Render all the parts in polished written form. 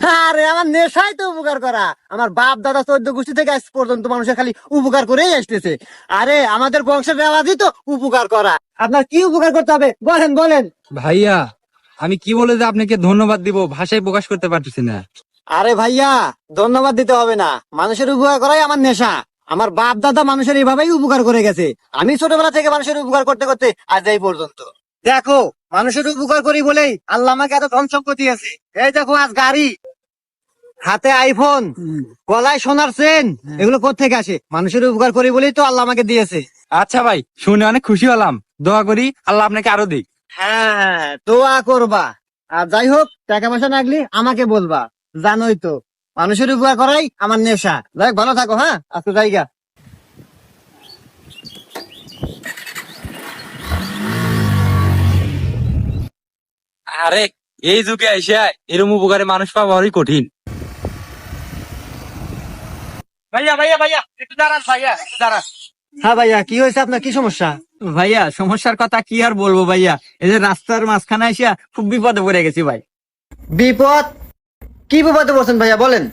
আরে আমার নেশাই তো উপকার করা। আমার বাপ দাদা 14 গোষ্ঠী থেকে আজ পর্যন্ত মানুষের খালি উপকার করেই আসতেছে। আরে আমাদের বংশের রেওয়াজই তো উপকার করা। আপনার কি উপকার করতে হবে বলেন বলেন। ভাইয়া, আমি কি বলে যে আপনাকে ধন্যবাদ দিব ভাষায় প্রকাশ করতে পারতেছি না। আরে ভাইয়া, ধন্যবাদ দিতে হবে না, মানুষের উপকার করাই আমার নেশা। আমার বাপ দাদা মানুষের এইভাবেই উপকার করে গেছে। আমি ছোটবেলা থেকে মানুষের উপকার করতে করতে আজ এই পর্যন্ত। দেখো, মানুষের উপকার করি বলেই আল্লাহ আমাকে এত ধন সম্পত্তি আছে। এই দেখো, আজ গাড়ি, হাতে আইফোন, গলায় সোনার চেন, এগুলো কোত্থেকে আসে? মানুষের উপকার করি বলেই তো আল্লাহ আমাকে দিয়েছে। আচ্ছা ভাই, শুনে অনেক খুশি হলাম। দোয়া করি আল্লাহ আপনাকে আরো দিক। হ্যাঁ, দোয়া করবা। আর যাই হোক, টাকা পয়সা লাগলে আমাকে বলবা। জানোই তো, মানুষের উপকার করাই আমার নেশা। যাই হোক, ভালো থাকো। হ্যাঁ, আজকে জায়গা। আরে, এই যুগে এসে এরম উপকারে মানুষ পাওয়া বড়ই কঠিন। ভাইয়া ভাইয়া ভাইয়া, একটু দাঁড়ান ভাইয়া, একটু দাঁড়ান। হ্যাঁ ভাইয়া, কি হয়েছে? আপনার কি সমস্যা? ভাইয়া, সমস্যার কথা কি আর বলবো ভাইয়া, এই যে রাস্তার মাঝখানে এসে খুব বিপদে পড়ে গেছি ভাই। বিপদ? কি বিপদে পড়ছেন ভাইয়া, বলেন।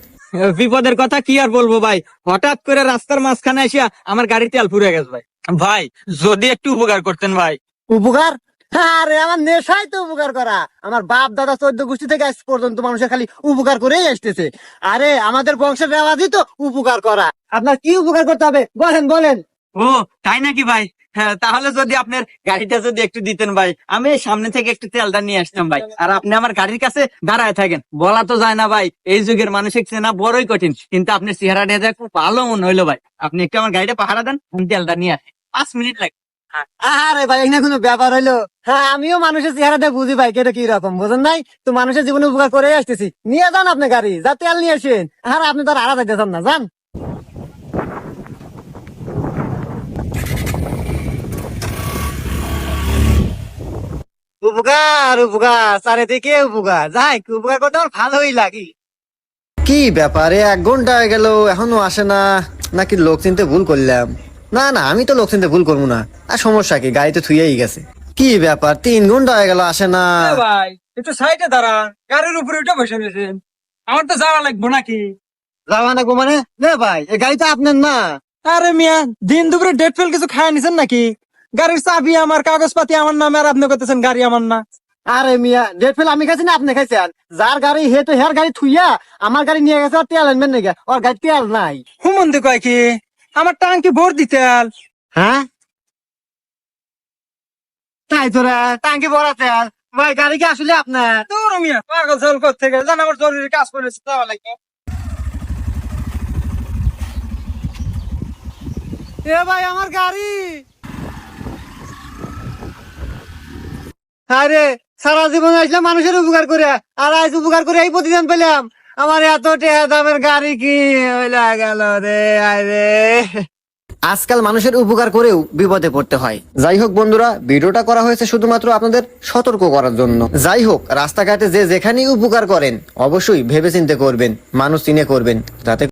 বিপদের কথা কি আর বলবো ভাই, হঠাৎ করে রাস্তার মাঝখানে এসে আমার গাড়ি তেল ফুরিয়ে গেছে ভাই। ভাই, যদি একটু উপকার করতেন ভাই। উপকার? আরে আমার নেশাই তো উপকার করা। আমার বাপ দাদা 14 গোষ্ঠী থেকে আজ পর্যন্ত মানুষের খালি উপকার করেই আসতেছে। আরে আমাদের বংশের রেওয়াজই তো উপকার করা। আপনার কি উপকার করতে হবে বলেন বলেন। ও, তাই নাকি ভাই? হ্যাঁ, তাহলে যদি আপনার গাড়িটা যদি একটু দিতেন ভাই, আমি এই সামনে থেকে একটু তেলটা নিয়ে আসতাম ভাই। আর আপনি আমার গাড়ির কাছে দাঁড়ায় থাকেন, বলা তো যায় না ভাই, এই যুগের মানুষের চেনা বড়ই কঠিন। কিন্তু আপনার চেহারাটা দেখে খুব ভালো মনে হইলো ভাই। আপনি একটু আমার গাড়িটা পাহারা দেন, আমি তেলটা নিয়ে আসি। 5 মিনিট লাগে। আরে ভাই, এখানে কোনো ব্যাপার হইলো? হ্যাঁ, আমিও মানুষের চেহারাটা বুঝি ভাই, কেটে কি রকম বুঝেন নাই তো। মানুষের জীবনে উপকার করে আসতেছি। নিয়ে যান আপনি গাড়ি, যা তেল নিয়ে আসেন। আর আপনি তো আর আড়া যাইতেছেন না, যান। উপকার উপকার, চারিদিকে উপকার। যাই, উপকার করতে আমার ভালোই লাগে। কি ব্যাপারে 1 ঘন্টা হয়ে গেল এখনো আসে না? নাকি লোক চিনতে ভুল করলাম? না না, আমি তো লোক চিনতে ভুল করবো না। আর সমস্যা কি, গাড়িতে থুয়েই গেছে। কি ব্যাপার, 3 ঘন্টা হয়ে গেল আসে না? ভাই, একটু সাইডে দাঁড়ান, গাড়ির উপরে উঠে বসে রয়েছেন। আমার তো যাওয়া লাগবো নাকি? যাওয়া না গো মানে? না ভাই, এই গাড়ি তো আপনার না। আরে মিয়া, দিন দুপুরে ডেট ফেল কিছু খায় নিছেন নাকি? গাড়ির চাবি আমার, কাগজপাতি আমার নামে, আর আপনি করতেছেন গাড়ি আমার না। আরে মিয়া, ডেট ফেল আমি খাইছি না আপনি খাইছেন? যার গাড়ি হে তো হের গাড়ি থুইয়া আমার গাড়ি নিয়ে গেছে। ওর তেল আনবেন নাকি? ওর গাড়ি তেল নাই। হুমন্দি কয় কি, আমার টাঙ্কি ভোর দিতে আল। হ্যাঁ, তাই তোরা টাঙ্কি ভরা তেল? ভাই, গাড়ি কি আসলে আপনার? তোর মিয়া পাগল ছাগল করতে গেলে জান, আমার জরুরি কাজ করেছে যাওয়া লাগে। এ ভাই, আমার গাড়ি। আরে, সারা জীবন আসলাম মানুষের উপকার করে, আর আজ উপকার করে এই প্রতিদান পেলাম। আমার এত টাকা দামের গাড়ি কি হইলা গেল রে? আরে, আজকাল মানুষের উপকার করেও বিপদে পড়তে হয়। যাই হোক বন্ধুরা, ভিডিওটা করা হয়েছে শুধুমাত্র আপনাদের সতর্ক করার জন্য। যাই হোক, রাস্তাঘাটে যে যেখানেই উপকার করেন অবশ্যই ভেবেচিন্তে করবেন, মানুষ চিনে করবেন, যাতে